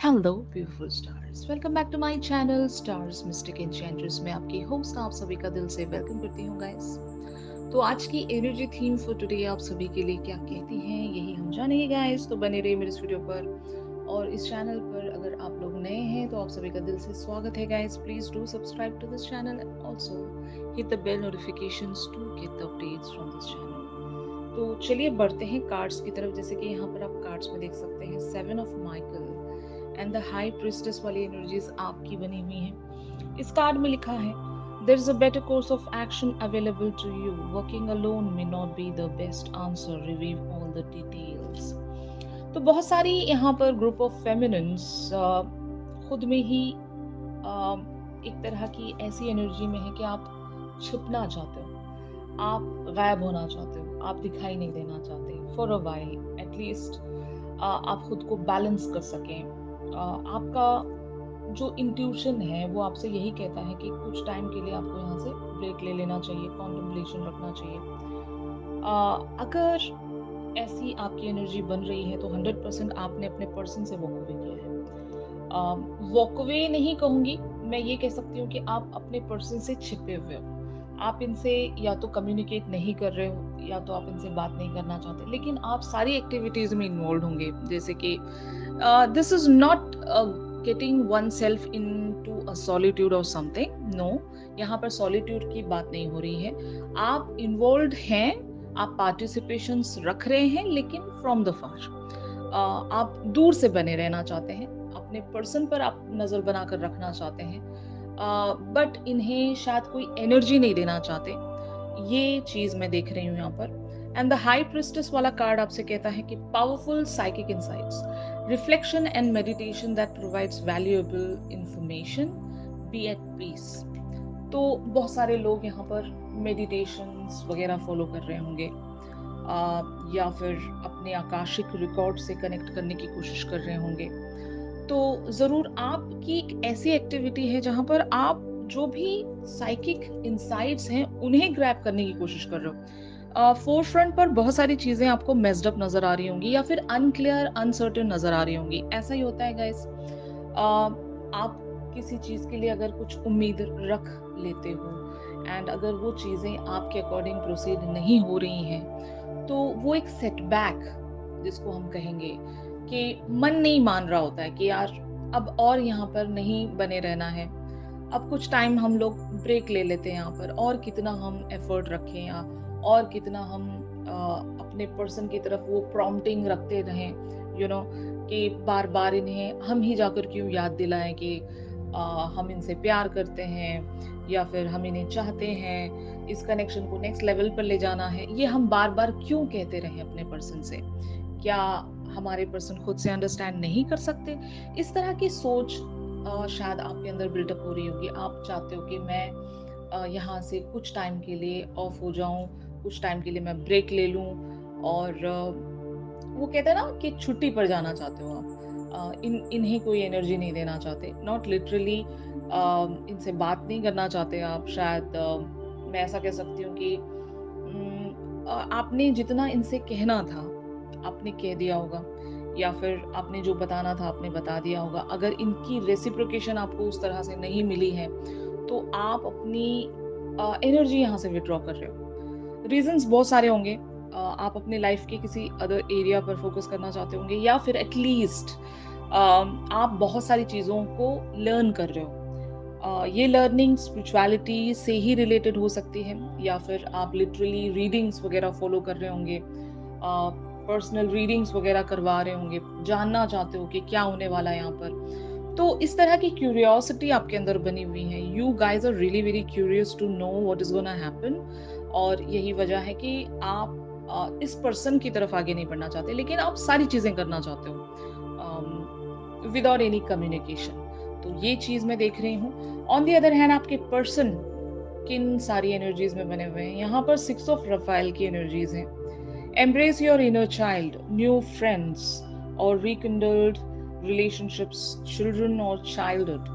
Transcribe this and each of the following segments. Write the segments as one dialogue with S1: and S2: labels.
S1: Hello beautiful stars, welcome back to my channel Stars Mystic Enchantress में आपकी host आप सभी का दिल से वेलकम करती हूँ गाइस। तो आज की एनर्जी थीम फॉर टुडे आप सभी के लिए क्या कहती हैं यही हम जानेंगे गाइस। तो बने रहिए मेरे इस वीडियो पर और इस चैनल पर। अगर आप लोग नए हैं तो आप सभी का दिल से स्वागत है guys. Please do subscribe to this channel, also hit the bell notifications to get the updates from this channel. तो चलिए बढ़ते हैं कार्ड्स की तरफ। जैसे कि यहाँ पर आप कार्ड्स में देख सकते हैं 7 of Michael and the high priestess वाली एनर्जीज आपकी बनी हुई हैं। इस कार्ड में लिखा है there is a better course of action available to you, working alone may not be the best answer, review all the details. तो बहुत सारी यहाँ पर ग्रुप ऑफ फेमिनिन्स खुद में ही एक तरह की ऐसी एनर्जी में है कि आप छिपना चाहते हो, आप गायब होना चाहते हो, आप दिखाई नहीं देना चाहते फॉर अ वाइल एटलीस्ट। आप खुद को बैलेंस कर सकें। आपका जो इंट्यूशन है वो आपसे यही कहता है कि कुछ टाइम के लिए आपको यहाँ से ब्रेक ले लेना चाहिए, कॉन्टेम्पलेशन रखना चाहिए। अगर ऐसी आपकी एनर्जी बन रही है तो 100% आपने अपने पर्सन से वॉक अवे किया है। वॉक अवे नहीं कहूंगी, मैं ये कह सकती हूँ कि आप अपने पर्सन से छिपे हुए हो। आप इनसे या तो कम्युनिकेट नहीं कर रहे हो या तो आप इनसे बात नहीं करना चाहते, लेकिन आप सारी एक्टिविटीज में इन्वॉल्व होंगे। जैसे कि this is not getting oneself into a solitude और समथिंग, नो, यहाँ पर सॉलिट्यूड की बात नहीं हो रही है। आप इन्वॉल्व हैं, आप पार्टिसिपेशन रख रहे हैं, लेकिन फ्रॉम द फार आप दूर से बने रहना चाहते हैं, अपने पर्सन पर आप नजर बनाकर रखना चाहते हैं, बट इन्हें शायद कोई एनर्जी नहीं देना चाहते। ये चीज मैं देख रही हूँ यहाँ पर। एंड द हाई प्रिस्टेस वाला कार्ड आपसे कहता है कि powerful psychic insights, reflection and meditation that provides valuable information, be at peace. तो बहुत सारे लोग यहाँ पर मेडिटेशंस वगैरह फॉलो कर रहे होंगे, या फिर अपने आकाशिक रिकॉर्ड से कनेक्ट करने की कोशिश कर रहे होंगे। तो जरूर आपकी एक ऐसी एक्टिविटी है जहां पर आप जो भी साइकिक इंसाइट्स हैं उन्हें ग्रैब करने की कोशिश कर रहे हो। फोर फ्रंट पर बहुत सारी चीजें आपको मेस्ड अप नजर आ रही होंगी या फिर अनक्लियर अनसर्टेन नजर आ रही होंगी। ऐसा ही होता है गाइस। आप किसी चीज के लिए अगर कुछ उम्मीद रख लेते हो एंड अगर वो चीजें आपके अकॉर्डिंग प्रोसीड नहीं हो रही हैं तो वो एक सेटबैक जिसको हम कहेंगे कि मन नहीं मान रहा होता है कि यार अब और यहाँ पर नहीं बने रहना है, अब कुछ टाइम हम लोग ब्रेक ले लेते हैं यहाँ पर, और कितना हम एफर्ट रखें या और कितना हम अपने पर्सन की तरफ वो प्रॉम्प्टिंग रखते रहें, यू नो, कि बार बार इन्हें हम ही जाकर क्यों याद दिलाएं कि हम इनसे प्यार करते हैं या फिर हम इन्हें चाहते हैं, इस कनेक्शन को नेक्स्ट लेवल पर ले जाना है। ये हम बार बार क्यों कहते रहें अपने पर्सन से? क्या हमारे पर्सन खुद से अंडरस्टैंड नहीं कर सकते? इस तरह की सोच शायद आपके अंदर बिल्डअप हो रही होगी। आप चाहते हो कि मैं यहाँ से कुछ टाइम के लिए ऑफ हो जाऊं, कुछ टाइम के लिए मैं ब्रेक ले लूं, और वो कहते हैं ना कि छुट्टी पर जाना चाहते हो आप। इन्हें कोई एनर्जी नहीं देना चाहते, नॉट लिटरली इनसे बात नहीं करना चाहते आप। शायद मैं ऐसा कह सकती हूँ कि आपने जितना इनसे कहना था आपने कह दिया होगा, या फिर आपने जो बताना था आपने बता दिया होगा। अगर इनकी रेसिप्रोकेशन आपको उस तरह से नहीं मिली है तो आप अपनी एनर्जी यहाँ से विड्रॉ कर रहे हो। रीजंस बहुत सारे होंगे। आप अपने लाइफ के किसी अदर एरिया पर फोकस करना चाहते होंगे, या फिर एटलीस्ट आप बहुत सारी चीज़ों को लर्न कर रहे हो। ये लर्निंग स्पिरिचुअलिटी से ही रिलेटेड हो सकती है, या फिर आप लिटरली रीडिंग्स वगैरह फॉलो कर रहे होंगे, पर्सनल रीडिंग्स वगैरह करवा रहे होंगे, जानना चाहते हो कि क्या होने वाला है यहाँ पर। तो इस तरह की क्यूरियोसिटी आपके अंदर बनी हुई है। You guys are really very curious to know what is gonna happen, और यही वजह है कि आप इस पर्सन की तरफ आगे नहीं बढ़ना चाहते, लेकिन आप सारी चीजें करना चाहते हो विदाउट एनी कम्युनिकेशन। तो ये चीज मैं देख रही हूँ। ऑन दी अदर हैंड आपके पर्सन किन सारी एनर्जीज में बने हुए हैं? यहाँ पर 6 ऑफ रफाइल की एनर्जीज हैं। Embrace your inner child, new friends or rekindled relationships, children or childhood।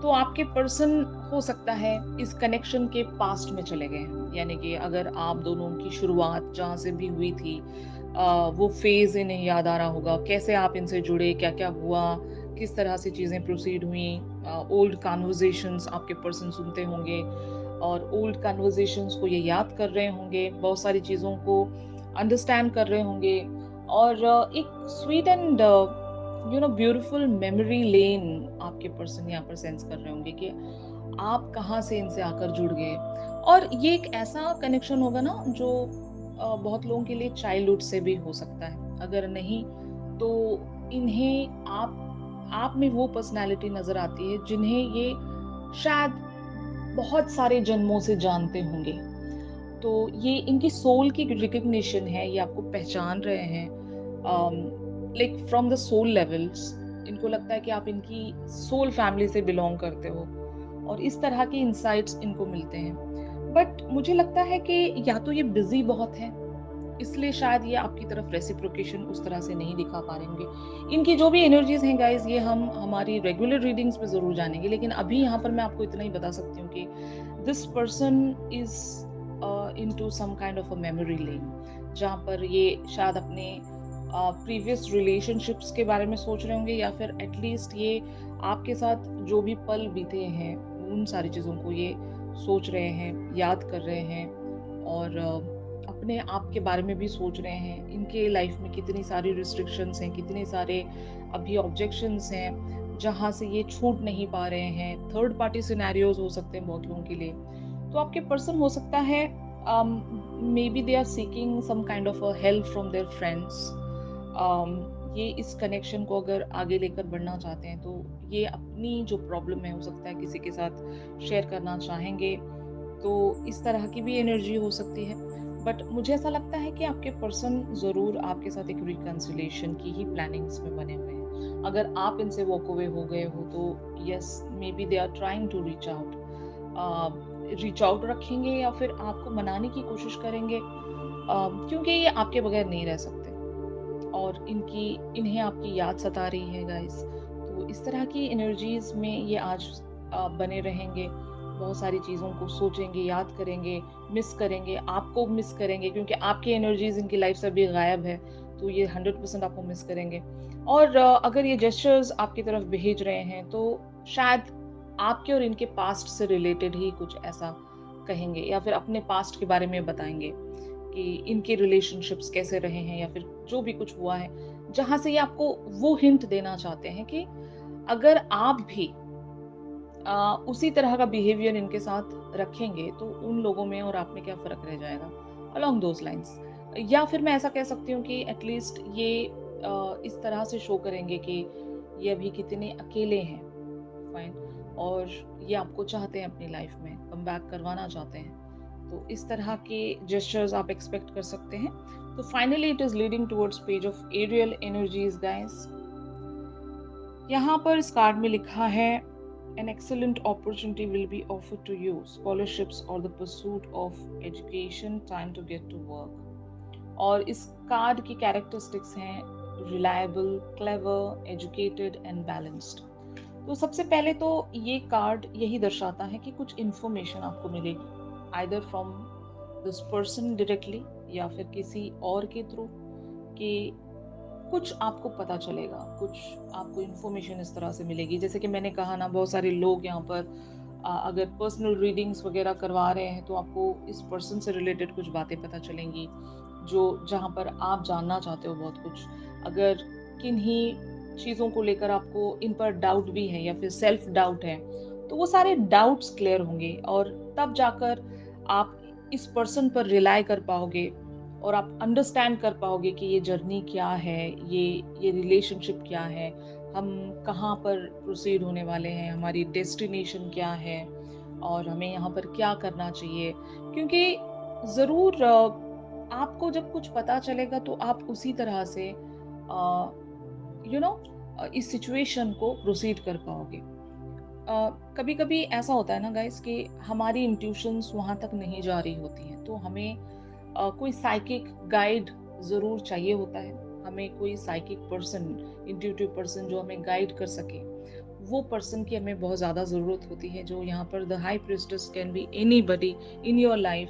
S1: तो आपके पर्सन हो सकता है इस कनेक्शन के पास्ट में चले गए हैं, यानी कि अगर आप दोनों की शुरुआत जहाँ से भी हुई थी वो फेज इन्हें याद आ रहा होगा, कैसे आप इनसे जुड़े, क्या क्या हुआ, किस तरह से चीज़ें प्रोसीड हुई, ओल्ड कन्वर्सेशंस आपके पर्सन सुनते होंगे और ओल्ड कन्वर्सेशंस को ये याद कर रहे होंगे, बहुत सारी चीज़ों को अंडरस्टैंड कर रहे होंगे और एक sweet and beautiful memory lane आपके पर्सन यहाँ पर सेंस कर रहे होंगे कि आप कहाँ से इनसे आकर जुड़ गए। और ये एक ऐसा कनेक्शन होगा ना जो बहुत लोगों के लिए चाइल्डहुड से भी हो सकता है। अगर नहीं तो इन्हें आप में वो पर्सनैलिटी नज़र आती है जिन्हें ये शायद बहुत सारे जन्मों से जानते होंगे। तो ये इनकी सोल की रिकग्निशन है, ये आपको पहचान रहे हैं like from the soul levels. इनको लगता है कि आप इनकी सोल फैमिली से बिलोंग करते हो और इस तरह के इंसाइट्स इनको मिलते हैं। बट मुझे लगता है कि या तो ये बिजी बहुत है, इसलिए शायद ये आपकी तरफ रेसिप्रोकेशन उस तरह से नहीं दिखा पा रहे होंगे। इनकी जो भी एनर्जीज हैं गाइस, ये हम हमारी रेगुलर रीडिंग्स में जरूर जानेंगे, लेकिन अभी यहाँ पर मैं आपको इतना ही बता सकती हूँ कि this person is into some kind of a memory lane, जहाँ पर ये शायद अपने प्रीवियस रिलेशनशिप्स के बारे में सोच रहे होंगे, या फिर एटलीस्ट ये आपके साथ जो भी पल बीते हैं उन सारी चीज़ों को ये सोच रहे हैं, याद कर रहे हैं और अपने आप के बारे में भी सोच रहे हैं। इनके लाइफ में कितनी सारी रिस्ट्रिक्शंस हैं, कितने सारे अभी ऑब्जेक्शंस हैं जहाँ से ये छूट नहीं पा रहे हैं। थर्ड पार्टी सिनेरियोज हो सकते हैं बहुत लोगों के लिए। तो आपके पर्सन हो सकता है maybe they are seeking some kind of a help from their friends. ये इस कनेक्शन को अगर आगे लेकर बढ़ना चाहते हैं तो ये अपनी जो प्रॉब्लम है हो सकता है किसी के साथ शेयर करना चाहेंगे। तो इस तरह की भी एनर्जी हो सकती है। बट मुझे ऐसा लगता है कि आपके पर्सन ज़रूर आपके साथ एक रिकंसिलिएशन की ही प्लानिंग्स में बने हुए हैं। अगर आप इनसे वॉक अवे हो गए हो तो yes, maybe they are trying to reach out रखेंगे या फिर आपको मनाने की कोशिश करेंगे, क्योंकि ये आपके बगैर नहीं रह सकते और इन्हें आपकी याद सता रही है गाइस। तो इस तरह की एनर्जीज में ये आज बने रहेंगे, बहुत सारी चीज़ों को सोचेंगे, याद करेंगे, मिस करेंगे, आपको मिस करेंगे, क्योंकि आपकी एनर्जीज इनकी लाइफ से अभी गायब है। तो ये 100% आपको मिस करेंगे। और अगर ये जेस्चर्स आपकी तरफ भेज रहे हैं तो शायद आपके और इनके पास्ट से रिलेटेड ही कुछ ऐसा कहेंगे, या फिर अपने पास्ट के बारे में बताएंगे कि इनके रिलेशनशिप्स कैसे रहे हैं, या फिर जो भी कुछ हुआ है, जहां से ये आपको वो हिंट देना चाहते हैं कि अगर आप भी उसी तरह का बिहेवियर इनके साथ रखेंगे तो उन लोगों में और आप में क्या फ़र्क रह जाएगा, अलोंग दोज़ लाइन्स। या फिर मैं ऐसा कह सकती हूँ कि एटलीस्ट ये इस तरह से शो करेंगे कि ये अभी कितने अकेले हैं, फाइन, और ये आपको चाहते हैं अपनी लाइफ में, कम बैक करवाना चाहते हैं। तो इस तरह के जेस्चर्स आप एक्सपेक्ट कर सकते हैं। तो finally it is leading towards page of aerial energies guys. यहाँ पर इस कार्ड में लिखा है an excellent opportunity will be offered to you, scholarships or the pursuit of education, time to get to work। और इस कार्ड की characteristics हैं reliable, clever, educated and balanced. तो सबसे पहले तो ये कार्ड यही दर्शाता है कि कुछ इंफॉर्मेशन आपको मिलेगी, either from this person directly या फिर किसी और के थ्रू, कि कुछ आपको पता चलेगा, कुछ आपको इन्फॉर्मेशन इस तरह से मिलेगी। जैसे कि मैंने कहा ना, बहुत सारे लोग यहाँ पर अगर पर्सनल रीडिंग्स वगैरह करवा रहे हैं तो आपको इस पर्सन से रिलेटेड कुछ बातें पता चलेंगी जो जहाँ पर आप जानना चाहते हो बहुत कुछ। अगर किन्हीं चीज़ों को लेकर आपको इन पर डाउट भी है या फिर सेल्फ डाउट है तो वो सारे डाउट्स क्लियर होंगे और तब जाकर आप इस पर्सन पर रिलाई कर पाओगे और आप अंडरस्टैंड कर पाओगे कि ये जर्नी क्या है, ये रिलेशनशिप क्या है, हम कहाँ पर प्रोसीड होने वाले हैं, हमारी डेस्टिनेशन क्या है और हमें यहाँ पर क्या करना चाहिए। क्योंकि ज़रूर आपको जब कुछ पता चलेगा तो आप उसी तरह से इस सिचुएशन को प्रोसीड कर पाओगे। कभी कभी ऐसा होता है ना गाइस कि हमारी इंट्यूशंस वहाँ तक नहीं जा रही होती हैं, तो हमें कोई साइकिक गाइड ज़रूर चाहिए होता है। हमें कोई साइकिक पर्सन, इंट्यूटिव पर्सन जो हमें गाइड कर सके, वो पर्सन की हमें बहुत ज़्यादा ज़रूरत होती है। जो यहाँ पर the high priestess can be anybody in your life.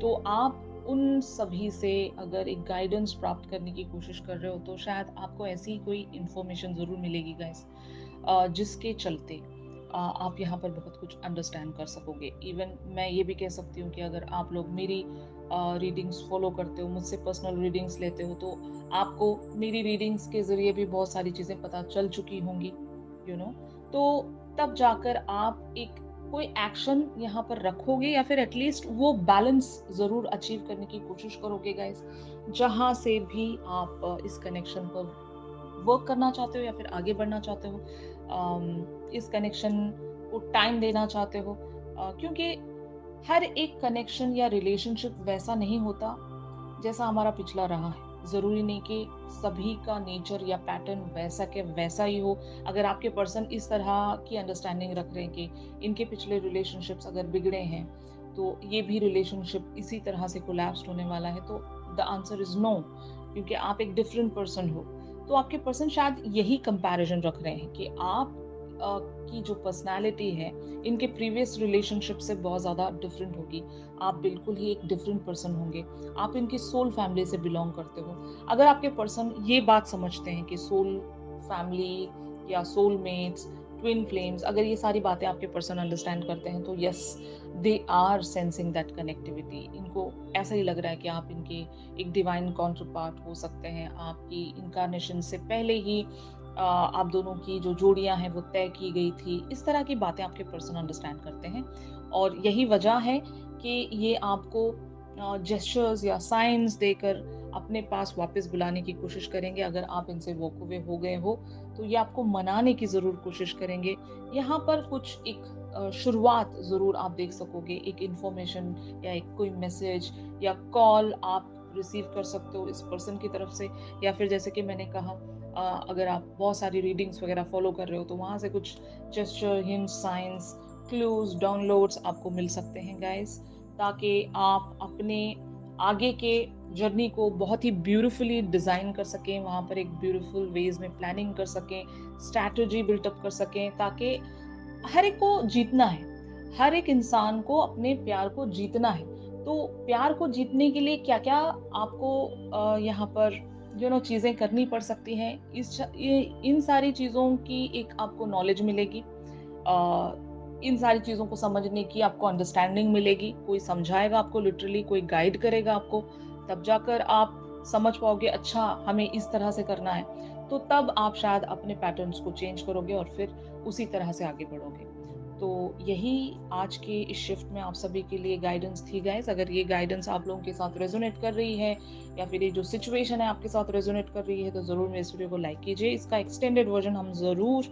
S1: तो आप उन सभी से अगर एक गाइडेंस प्राप्त करने की कोशिश कर रहे हो तो शायद आपको ऐसी कोई इन्फॉर्मेशन ज़रूर मिलेगी गाइस, जिसके चलते आप यहाँ पर बहुत कुछ अंडरस्टैंड कर सकोगे। इवन मैं ये भी कह सकती हूँ कि अगर आप लोग मेरी रीडिंग्स फॉलो करते हो, मुझसे पर्सनल रीडिंग्स लेते हो, तो आपको मेरी रीडिंग्स के ज़रिए भी बहुत सारी चीज़ें पता चल चुकी होंगी, तो तब जाकर आप एक कोई एक्शन यहाँ पर रखोगे या फिर एटलीस्ट वो बैलेंस ज़रूर अचीव करने की कोशिश करोगे गाइस, जहाँ से भी आप इस कनेक्शन पर वर्क करना चाहते हो या फिर आगे बढ़ना चाहते हो, इस कनेक्शन को टाइम देना चाहते हो, क्योंकि हर एक कनेक्शन या रिलेशनशिप वैसा नहीं होता जैसा हमारा पिछला रहा है। ज़रूरी नहीं कि सभी का नेचर या पैटर्न वैसा के वैसा ही हो। अगर आपके पर्सन इस तरह की अंडरस्टैंडिंग रख रहे हैं कि इनके पिछले रिलेशनशिप्स अगर बिगड़े हैं, तो ये भी रिलेशनशिप इसी तरह से कोलैप्स होने वाला है, तो द आंसर इज़ नो, क्योंकि आप एक डिफरेंट पर्सन हो। तो आपके पर्सन शायद यही कंपैरिज़न रख रहे हैं कि आप की जो पर्सनैलिटी है, इनके प्रीवियस रिलेशनशिप से बहुत ज़्यादा डिफरेंट होगी। आप बिल्कुल ही एक डिफरेंट पर्सन होंगे। आप इनकी सोल फैमिली से बिलोंग करते हो। अगर आपके पर्सन ये बात समझते हैं कि सोल फैमिली या सोलमेट्स, ट्विन फ्लेम्स, अगर ये सारी बातें आपके पर्सन अंडरस्टैंड करते हैं, तो yes, they are sensing that connectivity. इनको ऐसा ही लग रहा है कि आप इनके एक डिवाइन काउंटरपार्ट हो सकते हैं। आपकी इनकार्नेशन से पहले ही आप दोनों की जो जोड़ियां हैं वो तय की गई थी। इस तरह की बातें आपके पर्सन अंडरस्टैंड करते हैं, और यही वजह है कि ये आपको जेस्चर्स या साइंस देकर अपने पास वापस बुलाने की कोशिश करेंगे। अगर आप इनसे वॉक अवे हो गए हो, तो ये आपको मनाने की ज़रूर कोशिश करेंगे। यहाँ पर कुछ एक शुरुआत ज़रूर आप देख सकोगे, एक इन्फॉर्मेशन या एक कोई मैसेज या कॉल आप रिसीव कर सकते हो इस पर्सन की तरफ से, या फिर जैसे कि मैंने कहा, अगर आप बहुत सारी रीडिंग्स वगैरह फॉलो कर रहे हो, तो वहाँ से कुछ gesture, hint, science, clues, downloads आपको मिल सकते हैं गाइस, ताकि आप अपने आगे के जर्नी को बहुत ही ब्यूटीफुली डिज़ाइन कर सकें, वहाँ पर एक ब्यूटीफुल वेज में प्लानिंग कर सकें, स्ट्रैटेजी बिल्टअप कर सकें, ताकि हर एक को जीतना है। हर एक इंसान को अपने प्यार को जीतना है। तो प्यार को जीतने के लिए क्या-क्या आपको यहाँ पर चीज़ें करनी पड़ सकती हैं, ये इन सारी चीज़ों की एक आपको नॉलेज मिलेगी। इन सारी चीज़ों को समझने की आपको अंडरस्टैंडिंग मिलेगी। कोई समझाएगा आपको, लिटरली कोई गाइड करेगा आपको, तब जाकर आप समझ पाओगे, अच्छा हमें इस तरह से करना है। तो तब आप शायद अपने पैटर्न्स को चेंज करोगे और फिर उसी तरह से आगे बढ़ोगे। तो यही आज के इस शिफ्ट में आप सभी के लिए गाइडेंस थी गाइस। अगर ये गाइडेंस आप लोगों के साथ रेजोनेट कर रही है, या फिर ये जो सिचुएशन है आपके साथ रेजोनेट कर रही है, तो ज़रूर मेरे इस वीडियो को लाइक कीजिए। इसका एक्सटेंडेड वर्जन हम ज़रूर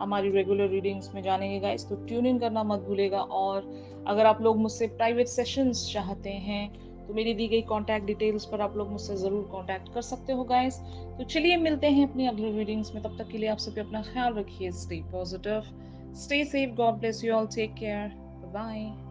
S1: हमारी रेगुलर रीडिंग्स में जानेंगे गाइस, तो ट्यून इन करना मत भूलिएगा। और अगर आप लोग मुझसे प्राइवेट सेशंस चाहते हैं, तो मेरी दी गई कॉन्टैक्ट डिटेल्स पर आप लोग मुझसे ज़रूर कॉन्टैक्ट कर सकते हो गाइस। तो चलिए मिलते हैं अपनी अगली रीडिंग्स में, तब तक के लिए आप सभी अपना ख्याल रखिए। Stay positive, stay safe, God bless you all, take care, bye bye।